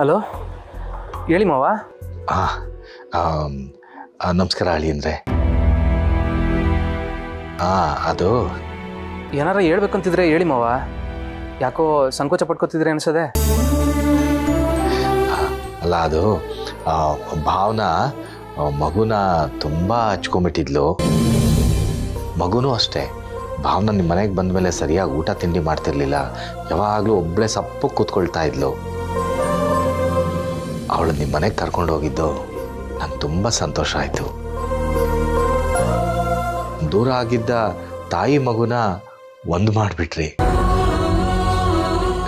Hello, ಹೇಳಿ ಮಾವ. ನಮಸ್ಕಾರ ಅಳಿ ಅಂದರೆ. ಅದು ಏನಾರ ಹೇಳ್ಬೇಕಂತಿದ್ರೆ ಹೇಳಿ ಮಾವ. ಯಾಕೋ ಸಂಕೋಚ ಪಡ್ಕೋತಿದ್ರೆ ಅನ್ಸದೆ. ಅಲ್ಲ, ಅದು ಭಾವನ ಮಗುನ ತುಂಬ ಹಚ್ಕೊಂಬಿಟ್ಟಿದ್ಲು. ಮಗುನೂ ಅಷ್ಟೇ. ಭಾವನ ನಿಮ್ಮ ಮನೆಗೆ ಬಂದ ಮೇಲೆ ಸರಿಯಾಗಿ ಊಟ ತಿಂಡಿ ಮಾಡ್ತಿರ್ಲಿಲ್ಲ. ಯಾವಾಗಲೂ ಒಬ್ಬಳೇ ಸಪ್ಪು ಕೂತ್ಕೊಳ್ತಾ ಇದ್ಲು. ಅವಳು ನಿಮ್ಮ ಮನೆಗೆ ಕರ್ಕೊಂಡು ಹೋಗಿದ್ದು ನಂಗೆ ತುಂಬ ಸಂತೋಷ ಆಯಿತು. ದೂರ ಆಗಿದ್ದ ತಾಯಿ ಮಗುನ ಒಂದು ಮಾಡಿಬಿಟ್ರಿ.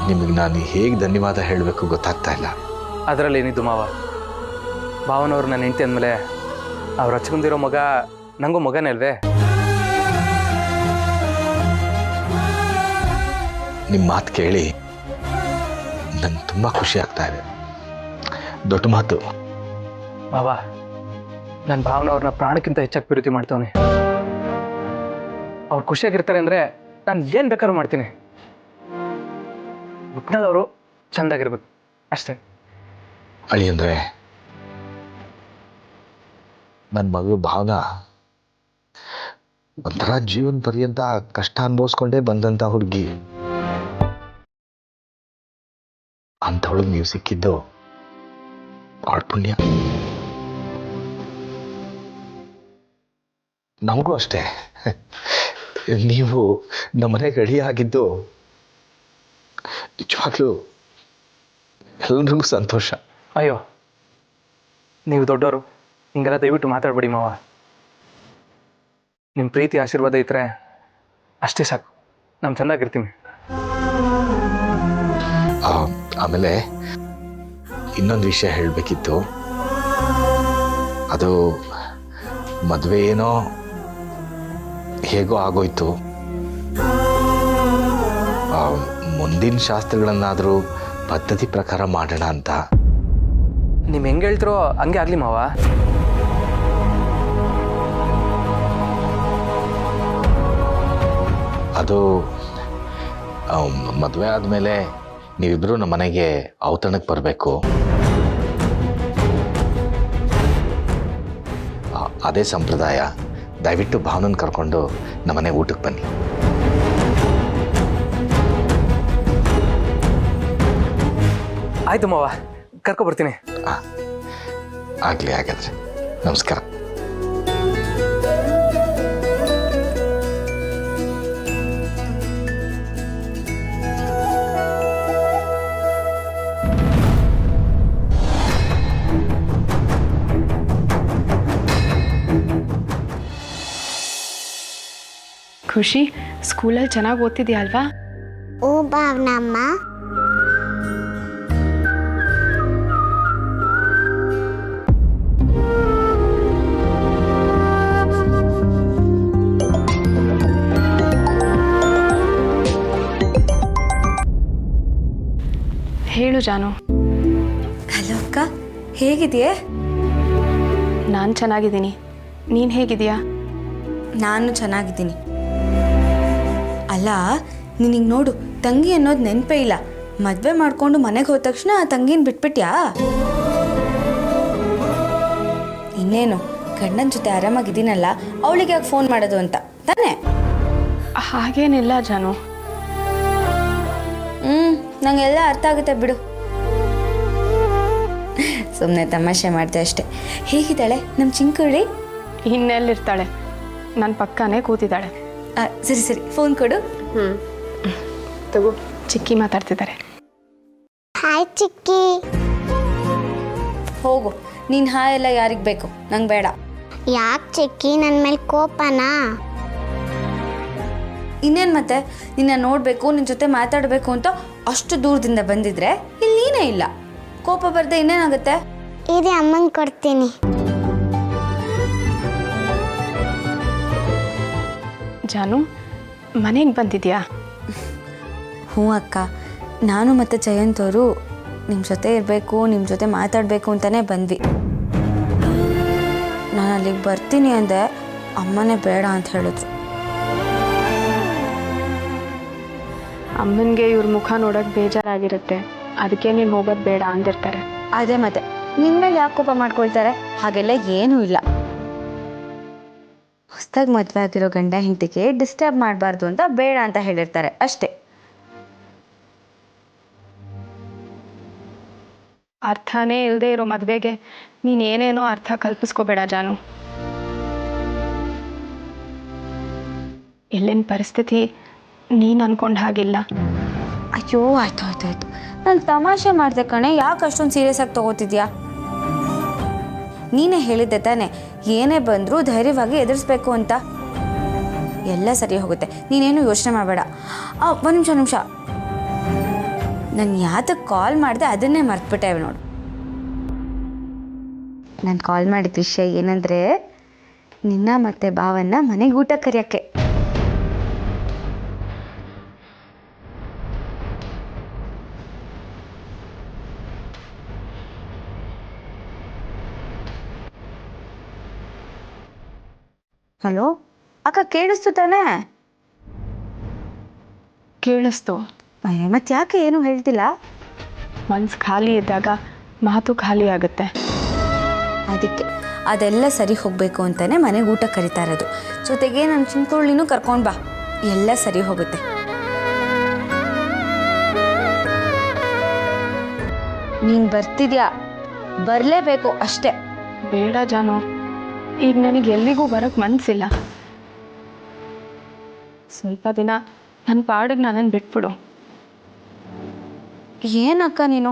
ನಿಮಗೆ ನಾನು ಹೇಗೆ ಧನ್ಯವಾದ ಹೇಳಬೇಕು ಗೊತ್ತಾಗ್ತಾ ಇಲ್ಲ. ಅದರಲ್ಲಿ ಏನಿದ್ದು ಮಾವ. ಭಾವನವ್ರು ನನ್ನ ಹೆಂಡತಿ ಅಂದಮೇಲೆ ಅವ್ರು ಹಚ್ಕೊಂಡಿರೋ ಮಗ ನನಗೂ ಮಗನೇ ಅಲ್ವೇ. ನಿಮ್ಮ ಮಾತು ಕೇಳಿ ನಂಗೆ ತುಂಬ ಖುಷಿ ಆಗ್ತಾ ಇದೆ. ದೊಡ್ಡ ಮಾತು ಮಾವ. ನನ್ನ ಭಾವನವ್ರನ್ನ ಪ್ರಾಣಕ್ಕಿಂತ ಹೆಚ್ಚಾಗಿ ಪ್ರೀತಿ ಮಾಡ್ತವನೆ. ಅವ್ರು ಖುಷಿಯಾಗಿರ್ತಾರೆ ಅಂದರೆ ನಾನು ಏನು ಬೇಕಾದ್ರೂ ಮಾಡ್ತೀನಿ. ಹುಟ್ಟಿನದವರು ಚೆಂದಾಗಿರ್ಬೇಕು ಅಷ್ಟೇ. ಅಳಿ ಅಂದರೆ ನನ್ನ ಮಗಳು ಭಾವನ ಒಂಥರ ಜೀವನ ಪರ್ಯಂತ ಕಷ್ಟ ಅನುಭವಿಸ್ಕೊಂಡೇ ಬಂದಂಥ ಹುಡುಗಿ. ಅಂಥವಳಿಗೆ ನೀವು ಸಿಕ್ಕಿದ್ದು ಅವಳ ಪುಣ್ಯ. ನಮಗೂ ಅಷ್ಟೇ. ನೀವು ನಮ್ಮನೆಗೆ ರೆಡಿ ಆಗಿದ್ದು ನಿಜವಾಗ್ಲೂ ಎಲ್ರಿಗೂ ಸಂತೋಷ. ಅಯ್ಯೋ, ನೀವು ದೊಡ್ಡವರು, ಹಿಂಗೆಲ್ಲ ದಯವಿಟ್ಟು ಮಾತಾಡ್ಬೇಡಿ ಮಾವ. ನಿಮ್ಮ ಪ್ರೀತಿ ಆಶೀರ್ವಾದ ಇದ್ರೆ ಅಷ್ಟೇ ಸಾಕು. ನಾವು ಚೆನ್ನಾಗಿರ್ತೀವಿ. ಆಮೇಲೆ ಇನ್ನೊಂದು ವಿಷಯ ಹೇಳಬೇಕಿತ್ತು. ಅದು ಮದುವೆ ಏನೋ ಹೇಗೋ ಆಗೋಯ್ತು. ಮುಂದಿನ ಶಾಸ್ತ್ರಗಳನ್ನಾದರೂ ಪದ್ಧತಿ ಪ್ರಕಾರ ಮಾಡೋಣ ಅಂತ. ನೀವು ಹೆಂಗೆ ಹೇಳ್ತಿರೋ ಹಂಗೆ ಆಗಲಿ ಮಾವ. ಅದು ಮದುವೆ ಆದಮೇಲೆ ನೀವಿಬ್ಬರು ನಮ್ಮ ಮನೆಗೆ ಔತಣಕ್ಕೆ ಬರಬೇಕು. ಅದೇ ಸಂಪ್ರದಾಯ. ದಯವಿಟ್ಟು ಭಾವನನ್ನು ಕರ್ಕೊಂಡು ನಮ್ಮ ಮನೆ ಊಟಕ್ಕೆ ಬನ್ನಿ. ಆಯಿತು ಮಾವ, ಕರ್ಕೊಬರ್ತೀನಿ. ಆಗಲಿ, ಹಾಗಾದ್ರೆ ನಮಸ್ಕಾರ. ಖುಷಿ, ಸ್ಕೂಲಲ್ಲಿ ಚೆನ್ನಾಗಿ ಓದ್ತಿದ್ಯಾ ಅಲ್ವಾ? ಓ ಭಾವನಮ್ಮ. ಹೇಳು ಜಾನು. ಹಲೋ ಅಕ್ಕ, ಹೇಗಿದೆಯೇ? ನಾನು ಚೆನ್ನಾಗಿದ್ದೀನಿ. ನೀನು ಹೇಗಿದೆಯಾ? ನಾನು ಚೆನ್ನಾಗಿದ್ದೀನಿ. ಅಲ್ಲ, ನಿನಗೆ ನೋಡು, ತಂಗಿ ಅನ್ನೋದು ನೆನಪೇ ಇಲ್ಲ. ಮದುವೆ ಮಾಡಿಕೊಂಡು ಮನೆಗೆ ಹೋದ ತಕ್ಷಣ ಆ ತಂಗಿನ ಬಿಟ್ಬಿಟ್ಯಾ? ಇನ್ನೇನು, ಗಂಡನ ಜೊತೆ ಆರಾಮಾಗಿದ್ದೀನಲ್ಲ, ಅವಳಿಗೆ ಯಾಕೆ ಫೋನ್ ಮಾಡೋದು ಅಂತ ತಾನೇ? ಹಾಗೇನಿಲ್ಲ ಜಾನು. ನಂಗೆಲ್ಲ ಅರ್ಥ ಆಗುತ್ತೆ ಬಿಡು. ಸುಮ್ಮನೆ ತಮಾಷೆ ಮಾಡ್ದೆ ಅಷ್ಟೆ. ಹೇಗಿದ್ದಾಳೆ ನಮ್ಮ ಚಿಂಕುಳಿ? ಇನ್ನೆಲ್ಲಿರ್ತಾಳೆ, ನನ್ನ ಪಕ್ಕನೇ ಕೂತಿದ್ದಾಳೆ. ಸರಿ ಸರಿ, ಫೋನ್ ಕೊಡು. ತಗೋ, ಚಿಕ್ಕಿ ಮಾತಾಡ್ತಿದ್ದಾರೆ. ಹಾಯ್ ಚಿಕ್ಕಿ. ಹೋಗು, ನೀನು ಹಾಯ್ ಎಲ್ಲ ಯಾರಿಗೆ ಬೇಕು, ನಂಗೆ ಬೇಡ. ಯಾಕೆ ಚಿಕ್ಕಿ, ನನ್ನ ಮೇಲೆ ಕೋಪನಾ? ಇನ್ನೇನು ಮತ್ತೆ, ನಿನ್ನ ನೋಡಬೇಕು, ನಿನ್ನ ಜೊತೆ ಮಾತಾಡಬೇಕು ಅಂತ ಅಷ್ಟು ದೂರದಿಂದ ಬಂದಿದ್ರೆ ಇಲ್ಲಿ ನೀನೇ ಇಲ್ಲ. ಕೋಪ ಬರದೆ ಇನ್ನೇನಾಗುತ್ತೆ? ಇರಿ, ಅಮ್ಮಂಗೆ ಕೊಡ್ತೀನಿ. ಜಾನು, ಮನೆಗೆ ಬಂದಿದ್ಯಾ? ಹ್ಞೂ ಅಕ್ಕ, ನಾನು ಮತ್ತು ಜಯಂತ್ ಅವರು ನಿಮ್ಮ ಜೊತೆ ಇರಬೇಕು, ನಿಮ್ಮ ಜೊತೆ ಮಾತಾಡಬೇಕು ಅಂತಲೇ ಬಂದ್ವಿ. ನಾನು ಅಲ್ಲಿಗೆ ಬರ್ತೀನಿ ಅಂದೆ, ಅಮ್ಮನೇ ಬೇಡ ಅಂತ ಹೇಳಿದ್ರು. ಅಮ್ಮನಿಗೆ ಇವ್ರ ಮುಖ ನೋಡೋಕೆ ಬೇಜಾರಾಗಿರುತ್ತೆ. ಅದಕ್ಕೆ ನೀನು ಹೋಗೋದು ಬೇಡ ಅಂದಿರ್ತಾರೆ. ಅದೇ ಮತ್ತೆ ನಿಮ್ಮ ಮೇಲೆ ಯಾಕೆ ಕೋಪ ಮಾಡ್ಕೊಳ್ತಾರೆ? ಹಾಗೆಲ್ಲ ಏನೂ ಇಲ್ಲ. ಹೊಸ್ದಾಗಿ ಮದುವೆ ಆಗಿರೋ ಗಂಡ ಹೆಂಡತಿಗೆ ಡಿಸ್ಟರ್ಬ್ ಮಾಡಬಾರ್ದು ಅಂತ ಬೇಡ ಅಂತ ಹೇಳಿರ್ತಾರೆ ಅಷ್ಟೇ. ಅರ್ಥನೇ ಇಲ್ಲದೆ ಇರೋ ಮದುವೆಗೆ ನೀನೇನೇನೋ ಅರ್ಥ ಕಲ್ಪಿಸ್ಕೋಬೇಡ ಜಾನು. ಇಲ್ಲಿನ ಪರಿಸ್ಥಿತಿ ನೀನು ಅನ್ಕೊಂಡ ಹಾಗಿಲ್ಲ. ಅಯ್ಯೋ ಆಯ್ತು ಆಯ್ತು ಆಯ್ತು, ನಾನು ತಮಾಷೆ ಮಾಡಿದೆ ಕಣೆ, ಯಾಕೆ ಅಷ್ಟೊಂದು ಸೀರಿಯಸ್ ಆಗಿ ತಗೋತಿದ್ಯಾ? ನೀನೇ ಹೇಳಿದ್ದೆ ತಾನೆ ಏನೇ ಬಂದರೂ ಧೈರ್ಯವಾಗಿ ಎದುರಿಸ್ಬೇಕು ಅಂತ. ಎಲ್ಲ ಸರಿ ಹೋಗುತ್ತೆ, ನೀನೇನು ಯೋಚನೆ ಮಾಡಬೇಡ. ಒಂದು ನಿಮಿಷ ನಾನು ಯಾತಕ್ಕೆ ಕಾಲ್ ಮಾಡಿದೆ ಅದನ್ನೇ ಮರ್ತ್ಬಿಟ್ಟೆ ನೋಡು. ನಾನು ಕಾಲ್ ಮಾಡಿದ ವಿಷಯ ಏನಂದರೆ ನಿನ್ನ ಮತ್ತು ಭಾವನ್ನ ಮನೆಗೆ ಊಟ ಕರೆಯೋಕ್ಕೆ. ಹಲೋ ಅಕ್ಕ, ಕೇಳಿಸ್ತು ತಾನೇ? ಕೇಳಿಸ್ತು. ಮತ್ತೆ ಯಾಕೆ ಏನು ಹೇಳ್ತಿಲ್ಲ? ಮನ್ಸು ಖಾಲಿ ಇದ್ದಾಗ ಮಾತು ಖಾಲಿ ಆಗುತ್ತೆ. ಅದಕ್ಕೆ ಅದೆಲ್ಲ ಸರಿ ಹೋಗಬೇಕು ಅಂತಲೇ ಮನೆಗೆ ಊಟ ಕರಿತಾ ಇರೋದು. ಜೊತೆಗೆ ನನ್ನ ಚಿಂಕುಳ್ಳಿನೂ ಕರ್ಕೊಂಡು ಬಾ, ಎಲ್ಲ ಸರಿ ಹೋಗುತ್ತೆ. ನೀನು ಬರ್ತಿದ್ಯಾ, ಬರಲೇಬೇಕು ಅಷ್ಟೇ. ಬೇಡ ಜಾನು, ಈಗ ನನಗೆ ಎಲ್ಲಿಗೂ ಬರೋಕ್ಕೆ ಮನಸ್ಸಿಲ್ಲ. ಸ್ವಲ್ಪ ದಿನ ನನ್ನ ಪಾಡಿಗೆ ನನ್ನನ್ನು ಬಿಟ್ಬಿಡು. ಏನಕ್ಕ ನೀನು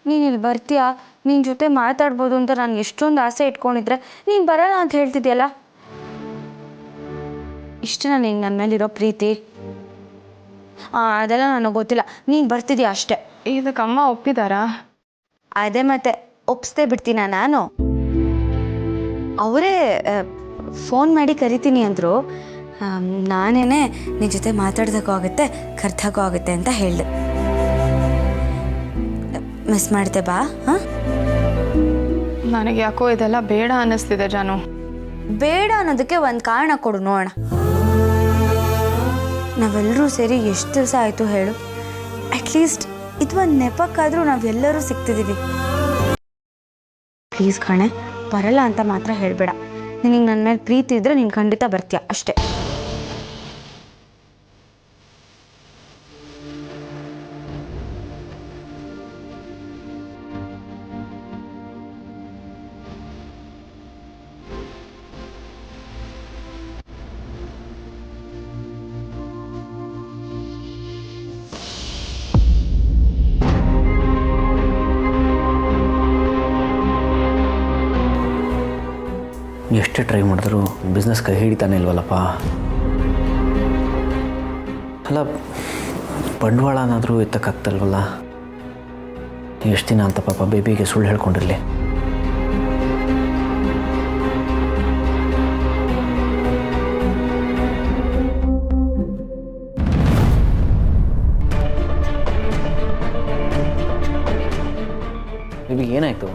ಇಲ್ಲಿ ಬರ್ತೀಯಾ, ನಿನ್ನ ಜೊತೆ ಮಾತಾಡ್ಬೋದು ಅಂತ ನಾನು ಎಷ್ಟೊಂದು ಆಸೆ ಇಟ್ಕೊಂಡಿದ್ರೆ ನೀನು ಬರೋಲ್ಲ ಅಂತ ಹೇಳ್ತಿದ್ಯಲ್ಲ. ಇಷ್ಟೇ ನಾನು ಹಿಂಗೆ ನನ್ನ ಮೇಲಿರೋ ಪ್ರೀತಿ? ಅದೆಲ್ಲ ನನಗೆ ಗೊತ್ತಿಲ್ಲ, ನೀನು ಬರ್ತಿದ್ಯಾ ಅಷ್ಟೇ. ಇದಕ್ಕೆ ಅಮ್ಮ ಒಪ್ಪಿದಾರಾ? ಅದೇ ಮತ್ತೆ ಒಪ್ಪಿಸ್ದೇ ಬಿಡ್ತೀನ ನಾನು? ಅವರೇ ಫೋನ್ ಮಾಡಿ ಕರಿತೀನಿ ಅಂದರು. ನಾನೇನೆ ನಿನ್ನ ಜೊತೆ ಮಾತಾಡ್ದಕ್ಕೂ ಆಗುತ್ತೆ, ಕರ್ದಾಗೂ ಆಗುತ್ತೆ ಅಂತ ಹೇಳಿದೆ. ಮಿಸ್ ಮಾಡ್ದೆ ಬಾ. ಹಾಂ, ನನಗೆ ಯಾಕೋ ಇದೆಲ್ಲ ಬೇಡ ಅನ್ನಿಸ್ತಿದೆ ಜಾನು. ಬೇಡ ಅನ್ನೋದಕ್ಕೆ ಒಂದು ಕಾರಣ ಕೊಡು ನೋಡೋಣ. ನಾವೆಲ್ಲರೂ ಸೇರಿ ಎಷ್ಟು ದಿವಸ ಆಯಿತು ಹೇಳು? ಅಟ್ಲೀಸ್ಟ್ ಇದು ಒಂದು ನೆಪಕ್ಕಾದರೂ ನಾವೆಲ್ಲರೂ ಸಿಗ್ತಿದ್ದೀವಿ. ಪ್ಲೀಸ್ ಕಣೆ, ಬರಲ್ಲ ಅಂತ ಮಾತ್ರ ಹೇಳಬೇಡ. ನಿನಗೆ ನನ್ನ ಮೇಲೆ ಪ್ರೀತಿ ಇದ್ದರೆ ನೀನು ಖಂಡಿತ ಬರ್ತೀಯ ಅಷ್ಟೇ. ಎಷ್ಟೇ ಟ್ರೈ ಮಾಡಿದ್ರು ಬಿಸ್ನೆಸ್ ಕೈ ಹಿಡಿತಾನೆ ಇಲ್ವಲ್ಲಪ್ಪ. ಅಲ್ಲ, ಬಂಡವಾಳನಾದರೂ ಎತ್ತಕ್ಕಾಗ್ತಲ್ವಲ್ಲ. ಎಷ್ಟು ದಿನ ಅಂತ ಪಾಪ ಬೇಬಿಗೆ ಸುಳ್ಳು ಹೇಳ್ಕೊಂಡಿರಲಿ. ಬೇಬಿ ಏನಾಯಿತು?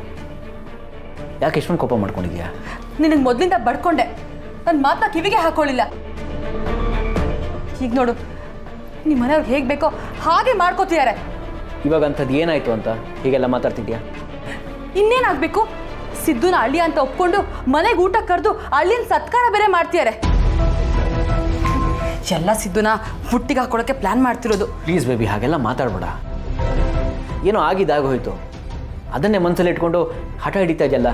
ಯಾಕೆ ಇಷ್ಟೊಂದು ಕೋಪ ಮಾಡ್ಕೊಂಡಿದ್ಯಾ? ನಿನಗೆ ಮೊದಲಿಂದ ಬಡ್ಕೊಂಡೆ, ನನ್ನ ಮಾತನ್ನ ಕಿವಿಗೆ ಹಾಕೊಳ್ಳಿಲ್ಲ. ಈಗ ನೋಡು, ನಿಮ್ಮ ಮನೆಯವ್ರು ಹೇಗೆ ಬೇಕೋ ಹಾಗೆ ಮಾಡ್ಕೋತಿದ್ದಾರೆ. ಇವಾಗ ಅಂಥದ್ದು ಏನಾಯಿತು ಅಂತ ಹೀಗೆಲ್ಲ ಮಾತಾಡ್ತಿದ್ಯಾ? ಇನ್ನೇನಾಗಬೇಕು? ಸಿದ್ದುನ ಅಳ್ಳಿ ಅಂತ ಒಪ್ಕೊಂಡು ಮನೆಗೆ ಊಟ ಕರೆದು ಅಳ್ಳಿನ ಸತ್ಕಾರ ಬೇರೆ ಮಾಡ್ತಿದ್ದಾರೆ. ಎಲ್ಲ ಸಿದ್ದುನ ಹುಟ್ಟಿಗೆ ಹಾಕೊಳ್ಳೋಕ್ಕೆ ಪ್ಲ್ಯಾನ್ ಮಾಡ್ತಿರೋದು. ಪ್ಲೀಸ್ ಬೇಬಿ, ಹಾಗೆಲ್ಲ ಮಾತಾಡಬೇಡ. ಏನೋ ಆಗಿದ್ದಾಗೋಯ್ತು, ಅದನ್ನೇ ಮನಸ್ಸಲ್ಲಿ ಇಟ್ಕೊಂಡು ಹಠ ಹಿಡಿತಾ ಇದೆಯಲ್ಲ.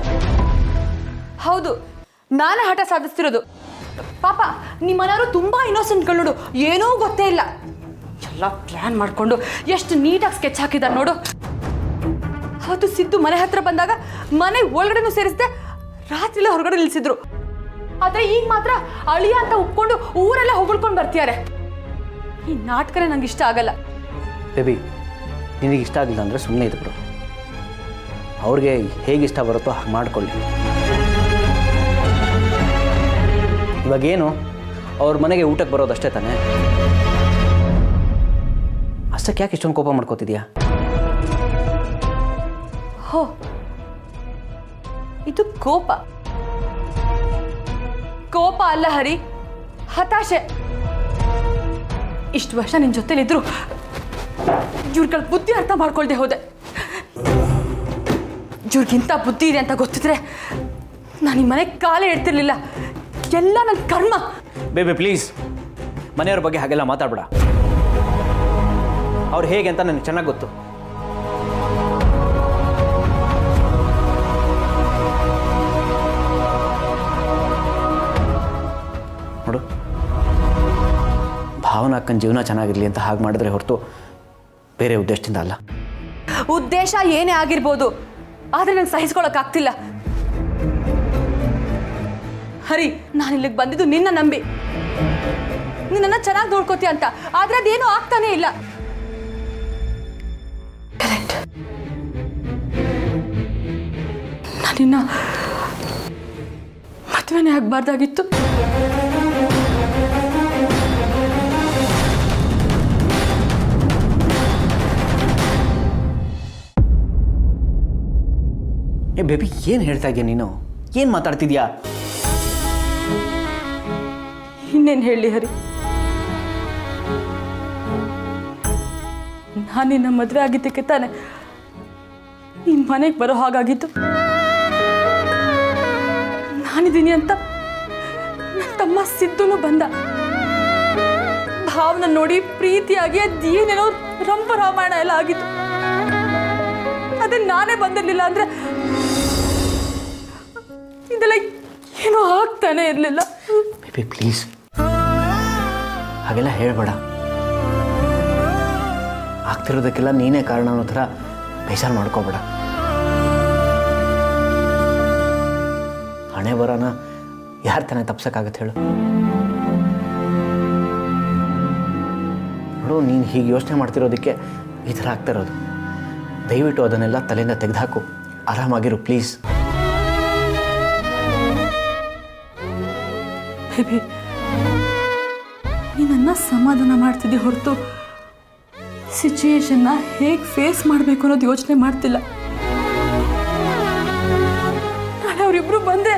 ಹೌದು, ನಾನೇ ಹಠ ಸಾಧಿಸ್ತಿರೋದು. ಪಾಪ ನಿಮ್ಮ ಮನೆಯವರು ತುಂಬ ಇನ್ನೋಸೆಂಟ್ಗಳು ನೋಡು, ಏನೂ ಗೊತ್ತೇ ಇಲ್ಲ. ಎಲ್ಲ ಪ್ಲ್ಯಾನ್ ಮಾಡಿಕೊಂಡು ಎಷ್ಟು ನೀಟಾಗಿ ಸ್ಕೆಚ್ ಹಾಕಿದ್ದಾರೆ ನೋಡು. ಅವತ್ತು ಸಿದ್ದು ಮನೆ ಹತ್ರ ಬಂದಾಗ ಮನೆ ಒಳಗಡೆನೂ ಸೇರಿಸ್ದೆ, ರಾತ್ರಿಲೇ ಹೊರಗಡೆ ನಿಲ್ಲಿಸಿದ್ರು. ಆದರೆ ಈಗ ಮಾತ್ರ ಅಳಿಯ ಅಂತ ಒಪ್ಕೊಂಡು ಊರೆಲ್ಲ ಹೊಗಳ್ಕೊಂಡು ಬರ್ತಿದ್ದಾರೆ. ಈ ನಾಟಕನೇ ನಂಗೆ ಇಷ್ಟ ಆಗಲ್ಲ. ಬೇಬಿ, ನಿನಗೆ ಇಷ್ಟ ಆಗಿಲ್ಲ ಅಂದರೆ ಸುಮ್ಮನೆ ಇದ್ಬಿಡು. ಅವ್ರಿಗೆ ಹೇಗೆ ಇಷ್ಟ ಬರುತ್ತೋ ಹಾಗೆ ಮಾಡ್ಕೊಳ್ಳಿ. ಇವಾಗೇನು ಅವ್ರ ಮನೆಗೆ ಊಟಕ್ಕೆ ಬರೋದಷ್ಟೇ ತಾನೇ? ಅಷ್ಟಕ್ಕೆ ಯಾಕೆ ಇಷ್ಟೊಂದು ಕೋಪ ಮಾಡ್ಕೋತಿದ್ಯಾ? ಹೋ, ಇದು ಕೋಪ? ಕೋಪ ಅಲ್ಲ ಹರಿ, ಹತಾಶೆ. ಇಷ್ಟು ವರ್ಷ ನಿನ್ನ ಜೊತೆಲಿದ್ರು ಇವ್ರುಗಳ ಬುದ್ಧಿ ಅರ್ಥ ಮಾಡ್ಕೊಳ್ದೆ ಹೋದೆ. ಇವ್ರಿಗಿಂತ ಬುದ್ಧಿ ಇದೆ ಅಂತ ಗೊತ್ತಿದ್ರೆ ನಾನು ಈ ಮನೆಗೆ ಕಾಲೇ ಇಡ್ತಿರ್ಲಿಲ್ಲ. ಎಲ್ಲ ನನ್ನ ಕರ್ಮ. ಬೇಬಿ ಪ್ಲೀಸ್, ಮನೆಯವ್ರ ಬಗ್ಗೆ ಹಾಗೆಲ್ಲ ಮಾತಾಡ್ಬೇಡ. ಅವ್ರು ಹೇಗೆ ಅಂತ ನನಗೆ ಚೆನ್ನಾಗಿ ಗೊತ್ತು. ನೋಡು, ಭಾವನಾ ಅಕ್ಕನ ಜೀವನ ಚೆನ್ನಾಗಿರಲಿ ಅಂತ ಹಾಗೆ ಮಾಡಿದ್ರೆ ಹೊರತು ಬೇರೆ ಉದ್ದೇಶದಿಂದ ಅಲ್ಲ. ಉದ್ದೇಶ ಏನೇ ಆಗಿರ್ಬೋದು, ಆದರೆ ನಂಗೆ ಸಹಿಸ್ಕೊಳಕ್ಕಾಗ್ತಿಲ್ಲ. ಹರಿ, ನಾನು ಇಲ್ಲಿಗೆ ಬಂದಿದ್ದು ನಿನ್ನ ನಂಬಿ, ನಿನ್ನನ್ನು ಚೆನ್ನಾಗಿ ನೋಡ್ಕೋತೀಯ ಅಂತ. ಆದ್ರೆ ಅದೇನೂ ಆಗ್ತಾನೇ ಇಲ್ಲ. ಕರೆಕ್ಟ್, ನಾನಿನ್ನ ಮದುವೆನೇ ಆಗ್ಬಾರ್ದಾಗಿತ್ತು. ಏ ಬೇಬಿ, ಏನು ಹೇಳ್ತಾ ಇದೆಯಾ ನೀನು? ಏನು ಮಾತಾಡ್ತಿದ್ಯಾ? ಇನ್ನೇನು ಹೇಳಿ ಹರಿ, ನಾನು ನಿನ್ನ ಮದುವೆ ಆಗಿದ್ದಕ್ಕೆ ತಾನೆ ನಿಮ್ಮ ಮನೆಗೆ ಬರೋ ಹಾಗಾಗಿತ್ತು. ನಾನಿದ್ದೀನಿ ಅಂತ ನನ್ನ ತಮ್ಮ ಸಿದ್ದುನು ಬಂದ. ಭಾವನ ನೋಡಿ ಪ್ರೀತಿಯಾಗಿ ಅದೇನೇನೋ ರಂಪ ರಾಮಾಯಣ ಎಲ್ಲ ಆಗಿತ್ತು. ಅದೇ ನಾನೇ ಬಂದಿರಲಿಲ್ಲ ಅಂದ್ರೆ ಇದೆಲ್ಲ ಏನೋ ಆಗ್ತಾನೆ ಇರಲಿಲ್ಲ. ಬೇಬಿ ಪ್ಲೀಸ್, ಹಾಗೆಲ್ಲ ಹೇಳ್ಬೇಡ. ಆಗ್ತಿರೋದಕ್ಕೆಲ್ಲ ನೀನೇ ಕಾರಣ ಅನ್ನೋ ಥರ ಬೇಜಾರು ಮಾಡ್ಕೋಬೇಡ. ಹಣೆ ಬರೋಣ ಯಾರು ತಾನೇ ತಪ್ಸೋಕ್ಕಾಗತ್ತೆ ಹೇಳು? ನೋಡು, ನೀನು ಹೀಗೆ ಯೋಚನೆ ಮಾಡ್ತಿರೋದಕ್ಕೆ ಈ ಥರ ಆಗ್ತಿರೋದು. ದಯವಿಟ್ಟು ಅದನ್ನೆಲ್ಲ ತಲೆಯಿಂದ ತೆಗೆದುಹಾಕು, ಆರಾಮಾಗಿರು ಪ್ಲೀಸ್. ಬೇಬಿ, ನೀನನ್ನ ಸಮಾಧಾನ ಮಾಡ್ತಿದ್ದೆ ಹೊರತು ಸಿಚುಯೇಷನ್ನ ಹೇಗೆ ಫೇಸ್ ಮಾಡಬೇಕು ಅನ್ನೋದು ಯೋಚನೆ ಮಾಡ್ತಿಲ್ಲ. ನಾಳೆ ಅವರಿಬ್ರು ಬಂದ್ರೆ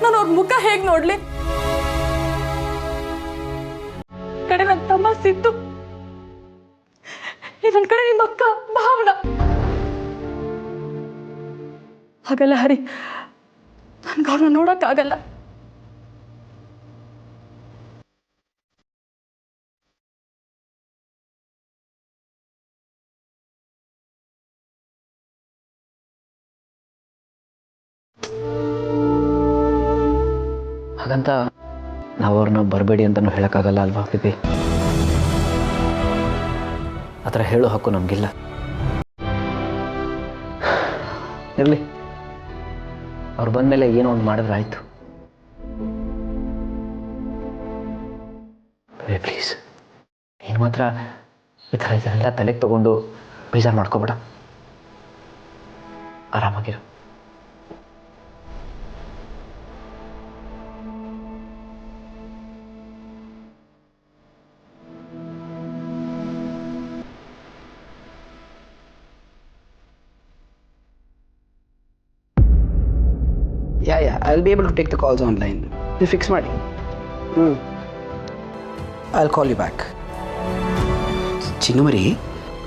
ನಾನು ಅವ್ರ ಮುಖ ಹೇಗೆ ನೋಡ್ಲಿ? ಕಡೆ ನನ್ನ ತಮ್ಮ ಸಿದ್ದು, ಇನ್ನೊಂದ್ ಕಡೆ ನಿಮ್ಮ ಅಕ್ಕ ಭಾವನಾ. ಹಾಗಲ್ಲ ಹರಿ, ನನ್ಗೆ ಅವ್ರನ್ನ ನೋಡಕ್ಕಾಗಲ್ಲ. ಹಾಗಂತ ನಾವು ಅವ್ರನ್ನ ಬರಬೇಡಿ ಅಂತಲೂ ಹೇಳೋಕ್ಕಾಗಲ್ಲ ಅಲ್ವಾ ಬೇಬಿ? ಆ ಥರ ಹೇಳೋ ಹಕ್ಕು ನಮಗಿಲ್ಲ. ಇರಲಿ, ಅವ್ರು ಬಂದಮೇಲೆ ಏನೋ ಒಂದು ಮಾಡಿದ್ರೆ ಆಯಿತು. ಬೇಬಿ ಪ್ಲೀಸ್, ನೀನು ಮಾತ್ರ ಈ ಥರ ಇದೆಲ್ಲ ತಲೆಗೆ ತೊಗೊಂಡು ಬೇಜಾರು ಮಾಡ್ಕೋಬೇಡ. ಆರಾಮಾಗಿರು. Yeah, I'll be able to take the calls online. You fix ಮಾಡಿ. I'll call you back. ಚಿನ್ನುಮರಿ,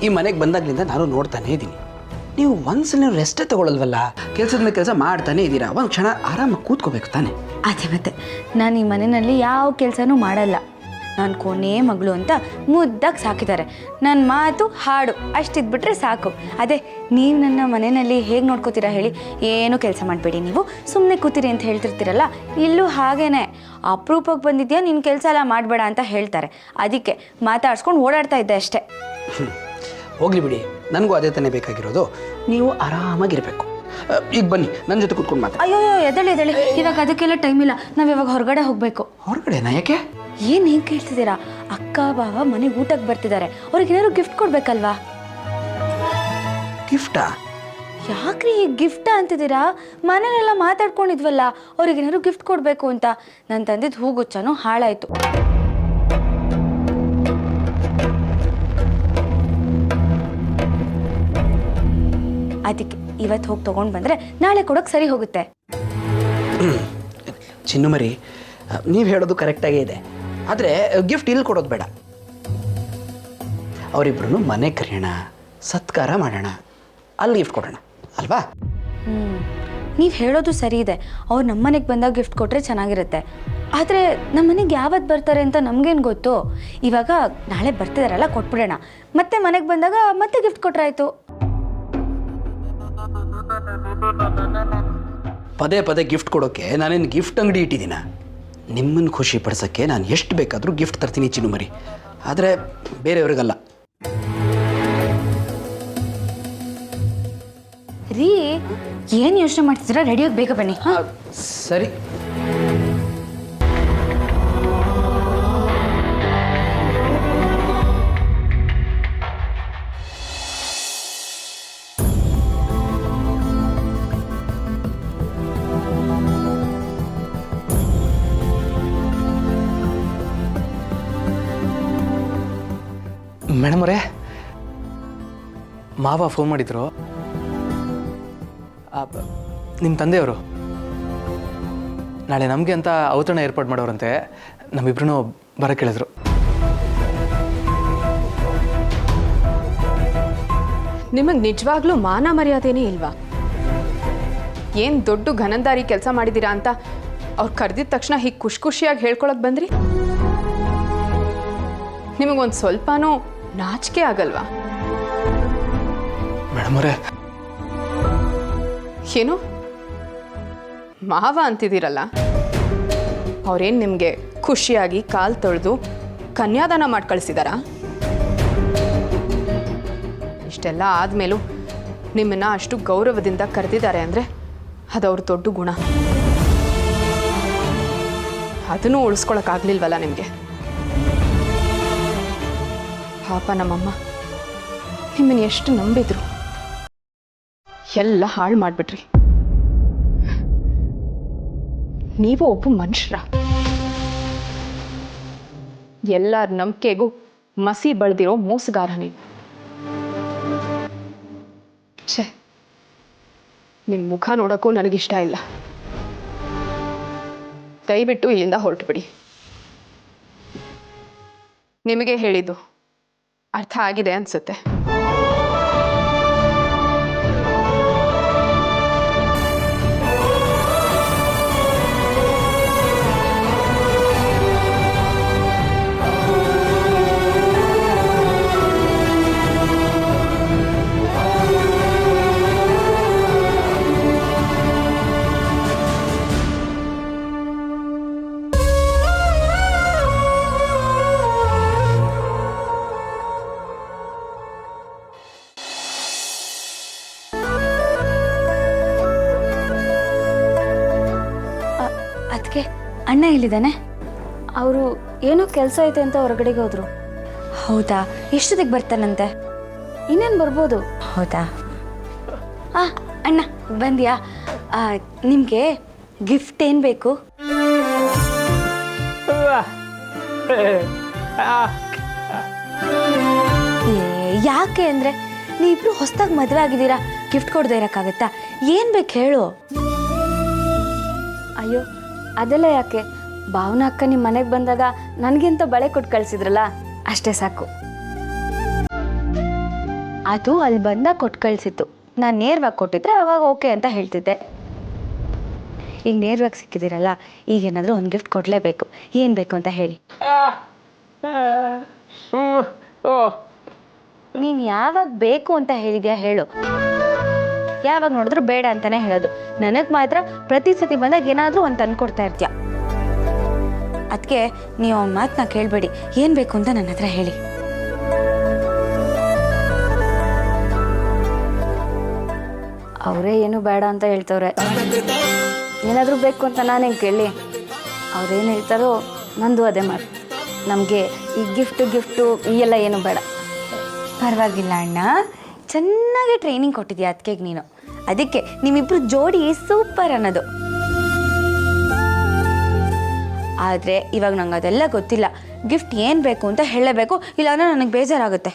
ಈ ಮನೆಗೆ ಬಂದಾಗಲಿಂದ ನಾನು ನೋಡ್ತಾನೇ ಇದ್ದೀನಿ. ನೀವು ಒಂದ್ಸಲ ರೆಸ್ಟೇ ತಗೊಳ್ಳಲ್ವಲ್ಲ? ಕೆಲಸದ ಮೇಲೆ ಕೆಲಸ ಮಾಡ್ತಾನೆ ಇದ್ದೀರಾ. ಒಂದು ಕ್ಷಣ ಆರಾಮಾಗಿ ಕೂತ್ಕೋಬೇಕು ತಾನೆ? ಅದೇ ಮತ್ತೆ, ನಾನು ಈ ಮನೆಯಲ್ಲಿ ಯಾವ ಕೆಲಸನೂ ಮಾಡಲ್ಲ. ನಾನು ಕೊನೆ ಮಗಳು ಅಂತ ಮುದ್ದಾಗಿ ಸಾಕಿದ್ದಾರೆ. ನನ್ನ ಮಾತು ಹಾಡು ಅಷ್ಟಿದ್ಬಿಟ್ರೆ ಸಾಕು. ಅದೇ ನೀವು ನನ್ನ ಮನೆಯಲ್ಲಿ ಹೇಗೆ ನೋಡ್ಕೋತೀರಾ ಹೇಳಿ? ಏನೂ ಕೆಲಸ ಮಾಡಬೇಡಿ, ನೀವು ಸುಮ್ಮನೆ ಕೂತೀರಿ ಅಂತ ಹೇಳ್ತಿರ್ತೀರಲ್ಲ, ಇಲ್ಲೂ ಹಾಗೇನೆ. ಅಪರೂಪಕ್ಕೆ ಬಂದಿದ್ಯಾ, ನಿನ್ನ ಕೆಲಸ ಎಲ್ಲ ಮಾಡಬೇಡ ಅಂತ ಹೇಳ್ತಾರೆ. ಅದಕ್ಕೆ ಮಾತಾಡ್ಸ್ಕೊಂಡು ಓಡಾಡ್ತಾ ಇದ್ದೆ ಅಷ್ಟೇ. ಹೋಗ್ಲಿ ಬಿಡಿ, ನನಗೂ ಅದೇ ತಾನೇ ಬೇಕಾಗಿರೋದು. ನೀವು ಆರಾಮಾಗಿರಬೇಕು. ಈಗ ಬನ್ನಿ, ನನ್ನ ಜೊತೆ ಕೂತ್ಕೊಂಡು ಮಾತಾಡಿ. ಅಯ್ಯೋ ಎದಳಿ, ಇವಾಗ ಅದಕ್ಕೆಲ್ಲ ಟೈಮ್ ಇಲ್ಲ. ನಾವು ಇವಾಗ ಹೊರಗಡೆ ಹೋಗಬೇಕು. ಹೊರಗಡೆನಾ? ಯಾಕೆ? ಏನು ಹೇಗೆ ಕೇಳ್ತಿದ್ದೀರಾ? ಅಕ್ಕ ಬಾವ ಮನೆಗೆ ಊಟಕ್ಕೆ ಬರ್ತಿದ್ದಾರೆ, ಅವ್ರಿಗೇನಾದ್ರು ಗಿಫ್ಟ್ ಕೊಡ್ಬೇಕಲ್ವಾ? ಗಿಫ್ಟಾ? ಯಾಕ್ರಿ ಈ ಗಿಫ್ಟ ಅಂತಿದ್ದೀರಾ? ಮನೇಲೆಲ್ಲ ಮಾತಾಡ್ಕೊಂಡಿದ್ವಲ್ಲ, ಅವ್ರಿಗೇನಾದ್ರು ಗಿಫ್ಟ್ ಕೊಡಬೇಕು ಅಂತ. ನನ್ನ ತಂದಿದ್ದು ಹೂಗುಚ್ಛನೂ ಹಾಳಾಯಿತು. ಅದಕ್ಕೆ ಇವತ್ತು ಹೋಗಿ ತೊಗೊಂಡು ಬಂದರೆ ನಾಳೆ ಕೊಡೋಕೆ ಸರಿ ಹೋಗುತ್ತೆ. ಚಿನ್ನುಮರಿ, ನೀವು ಹೇಳೋದು ಕರೆಕ್ಟಾಗೇ ಇದೆ. ಆದರೆ ಗಿಫ್ಟ್ ಇಲ್ಲಿ ಕೊಡೋದು ಬೇಡ. ಅವರಿಬ್ಬರನ್ನು ಮನೆ ಕರೆಯೋಣ, ಸತ್ಕಾರ ಮಾಡೋಣ, ಅಲ್ಲಿ ಗಿಫ್ಟ್ ಕೊಡೋಣ ಅಲ್ವಾ? ನೀವು ಹೇಳೋದು ಸರಿ ಇದೆ. ಅವ್ರು ನಮ್ಮ ಮನೆಗೆ ಬಂದಾಗ ಗಿಫ್ಟ್ ಕೊಟ್ಟರೆ ಚೆನ್ನಾಗಿರುತ್ತೆ. ಆದರೆ ನಮ್ಮ ಮನೆಗೆ ಯಾವತ್ತು ಬರ್ತಾರೆ ಅಂತ ನಮಗೇನು ಗೊತ್ತು? ಇವಾಗ ನಾಳೆ ಬರ್ತಿದಾರಲ್ಲ, ಕೊಟ್ಬಿಡೋಣ. ಮತ್ತೆ ಮನೆಗೆ ಬಂದಾಗ ಮತ್ತೆ ಗಿಫ್ಟ್ ಕೊಟ್ರಾಯ್ತು. ಪದೇ ಪದೇ ಗಿಫ್ಟ್ ಕೊಡೋಕ್ಕೆ ನಾನೇನು ಗಿಫ್ಟ್ ಅಂಗಡಿ ಇಟ್ಟಿದ್ದೀನ? ನಿಮ್ಮನ್ನು ಖುಷಿ ಪಡಿಸೋಕ್ಕೆ ನಾನು ಎಷ್ಟು ಬೇಕಾದರೂ ಗಿಫ್ಟ್ ತರ್ತೀನಿ ಚಿನ್ನು ಮರಿ, ಆದರೆ ಬೇರೆಯವ್ರಿಗಲ್ಲ. ರೀ, ಏನು ಯೋಚನೆ ಮಾಡ್ತಿದ್ದೀರಾ? ರೆಡಿಯಾಗಿ ಬೇಗ ಬನ್ನಿ. ಹಾಂ ಸರಿ. ಮೇಡಮ್ ಅವರೇ, ಮಾವ ಫೋನ್ ಮಾಡಿದ್ರು. ನಿಮ್ಮ ತಂದೆಯವರು ನಾಳೆ ನಮಗೆ ಅಂತ ಔತಣ ಏರ್ಪಾಡು ಮಾಡೋರಂತೆ. ನಮ್ಮಿಬ್ರು ಬರೋಕ್ಕೆ ಹೇಳಿದ್ರು. ನಿಮಗೆ ನಿಜವಾಗ್ಲೂ ಮಾನ ಮರ್ಯಾದೆನೇ ಇಲ್ವಾ? ಏನು ದೊಡ್ಡ ಘನಂದಾರಿ ಕೆಲಸ ಮಾಡಿದ್ದೀರಾ ಅಂತ ಅವ್ರು ಕರೆದಿದ ತಕ್ಷಣ ಹೀಗೆ ಖುಷಿಯಾಗಿ ಹೇಳ್ಕೊಳಕ್ಕೆ ಬಂದ್ರಿ? ನಿಮಗೊಂದು ಸ್ವಲ್ಪನೂ ನಾಚಿಕೆ ಆಗಲ್ವಾ? ಮೇಡಮ್ ಅವರೇ, ಏನು ಮಾವ ಅಂತಿದ್ದೀರಲ್ಲ, ಅವ್ರೇನು ನಿಮಗೆ ಖುಷಿಯಾಗಿ ಕಾಲು ತೊಳೆದು ಕನ್ಯಾದಾನ ಮಾಡಿ ಕಳಿಸಿದಾರಾ? ಇಷ್ಟೆಲ್ಲ ಆದಮೇಲೂ ನಿಮ್ಮನ್ನು ಅಷ್ಟು ಗೌರವದಿಂದ ಕರೆದಿದ್ದಾರೆ ಅಂದರೆ ಅದು ಅವ್ರ ದೊಡ್ಡ ಗುಣ. ಅದನ್ನು ಉಳಿಸ್ಕೊಳಕ್ಕಾಗಲಿಲ್ವಲ್ಲ ನಿಮಗೆ? ಪಾಪ ನಮ್ಮಮ್ಮ ನಿಮ್ಮನ್ನು ಎಷ್ಟು ನಂಬಿದ್ರು, ಎಲ್ಲ ಹಾಳು ಮಾಡಿಬಿಟ್ರಿ. ನೀವು ಒಬ್ಬ ಮನುಷ್ಯರ ಎಲ್ಲರ ನಂಬಿಕೆಗೂ ಮಸಿ ಬಳ್ದಿರೋ ಮೋಸಗಾರ ನೀವು. ಛೇ, ನಿಮ್ಮ ಮುಖ ನೋಡೋಕ್ಕೂ ನನಗಿಷ್ಟ ಇಲ್ಲ. ದಯವಿಟ್ಟು ಇಲ್ಲಿಂದ ಹೊರಟುಬಿಡಿ. ನಿಮಗೆ ಹೇಳಿದ್ದು ಅರ್ಥ ಆಗಿದೆ ಅನ್ಸುತ್ತೆ. ಅದಕ್ಕೆ ಅಣ್ಣ ಎಲ್ಲಿದ್ದಾನೆ? ಅವರು ಏನೋ ಕೆಲಸ ಐತೆ ಅಂತ ಹೊರಗಡೆಗೆ ಹೋದ್ರು. ಹೌದಾ? ಎಷ್ಟೊತ್ತಿಗೆ ಬರ್ತಾನಂತೆ? ಇನ್ನೇನು ಬರ್ಬೋದು. ಹೌದಾ? ಅಣ್ಣ ಬಂದ್ಯಾ? ನಿಮಗೆ ಗಿಫ್ಟ್ ಏನು ಬೇಕು? ಯಾಕೆ ಅಂದರೆ ನೀವಿಬ್ರು ಹೊಸದಾಗಿ ಮದುವೆ ಆಗಿದ್ದೀರಾ, ಗಿಫ್ಟ್ ಕೊಡದೆ ಇರೋಕ್ಕಾಗತ್ತಾ? ಏನು ಬೇಕು ಹೇಳು? ಅಯ್ಯೋ ಅದೆಲ್ಲ ಯಾಕೆ, ಭಾವನಾ ಅಕ್ಕ ನಿಮ್ಮ ಮನೆಗೆ ಬಂದಾಗ ನನಗಿಂತ ಬಳೆ ಕೊಟ್ಟು ಕಳಿಸಿದ್ರಲ್ಲ, ಅಷ್ಟೇ ಸಾಕು. ಅದು ಅಲ್ಲಿ ಬಂದಾಗ ಕೊಟ್ಟು ಕಳಿಸಿತ್ತು. ನಾನು ನೇರವಾಗಿ ಕೊಟ್ಟಿದ್ರೆ ಅವಾಗ ಓಕೆ ಅಂತ ಹೇಳ್ತಿದ್ದೆ. ಈಗ ನೇರವಾಗಿ ಸಿಕ್ಕಿದ್ದೀರಲ್ಲ, ಈಗೇನಾದರೂ ಒಂದು ಗಿಫ್ಟ್ ಕೊಡಲೇಬೇಕು. ಏನು ಬೇಕು ಅಂತ ಹೇಳಿ. ನೀನು ಯಾವಾಗ ಬೇಕು ಅಂತ ಹೇಳಿದ್ಯಾ ಹೇಳು. ಯಾವಾಗ ನೋಡಿದ್ರು ಬೇಡ ಅಂತಾನೆ ಹೇಳೋದು. ನನಗೆ ಮಾತ್ರ ಪ್ರತಿ ಸತಿ ಬಂದಾಗ ಏನಾದರೂ ಒಂದು ತಂದ್ಕೊಡ್ತಾ ಇರ್ತೀಯ. ಅದಕ್ಕೆ ನೀವು ಅವನ ಮಾತನ್ನ ಕೇಳಬೇಡಿ. ಏನು ಬೇಕು ಅಂತ ನನ್ನ ಹತ್ರ ಹೇಳಿ. ಅವರೇ ಏನು ಬೇಡ ಅಂತ ಹೇಳ್ತವ್ರೆ. ಏನಾದರೂ ಬೇಕು ಅಂತ ನಾನೇನು ಕೇಳಿ? ಅವ್ರೇನು ಹೇಳ್ತಾರೋ ನಂದು ಅದೇ ಮಾತು. ನಮಗೆ ಈ ಗಿಫ್ಟು ಈ ಎಲ್ಲ ಏನು ಬೇಡ. ಪರವಾಗಿಲ್ಲ ಅಣ್ಣ, ಚೆನ್ನಾಗಿ ಟ್ರೈನಿಂಗ್ ಕೊಟ್ಟಿದ್ಯಾ ಅದಕ್ಕೆ ನೀನು. ಅದಕ್ಕೆ ನಿಮ್ಮಿಬ್ರು ಜೋಡಿ ಸೂಪರ್ ಅನ್ನೋದು. ಆದರೆ ಇವಾಗ ನಂಗೆ ಅದೆಲ್ಲ ಗೊತ್ತಿಲ್ಲ. ಗಿಫ್ಟ್ ಏನು ಬೇಕು ಅಂತ ಹೇಳಬೇಕು, ಇಲ್ಲಾಂದ್ರೆ ನನಗೆ ಬೇಜಾರಾಗುತ್ತೆ.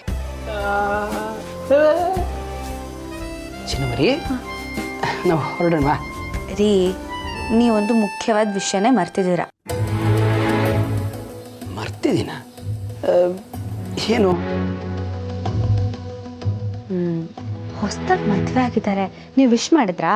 ಚಿನ್ನಮರಿ, ನಾವು ಹೊರಡೋಣ ರೀ. ನೀವೊಂದು ಮುಖ್ಯವಾದ ವಿಷಯನೇ ಮರ್ತಿದ್ದೀರಾ. ಮರ್ತಿದ್ದೀನ? ಏನು? ಹೊಸ್ದಾಗಿ ಮದುವೆ ಆಗಿದ್ದಾರೆ ನೀವು ವಿಶ್ ಮಾಡಿದ್ರಾ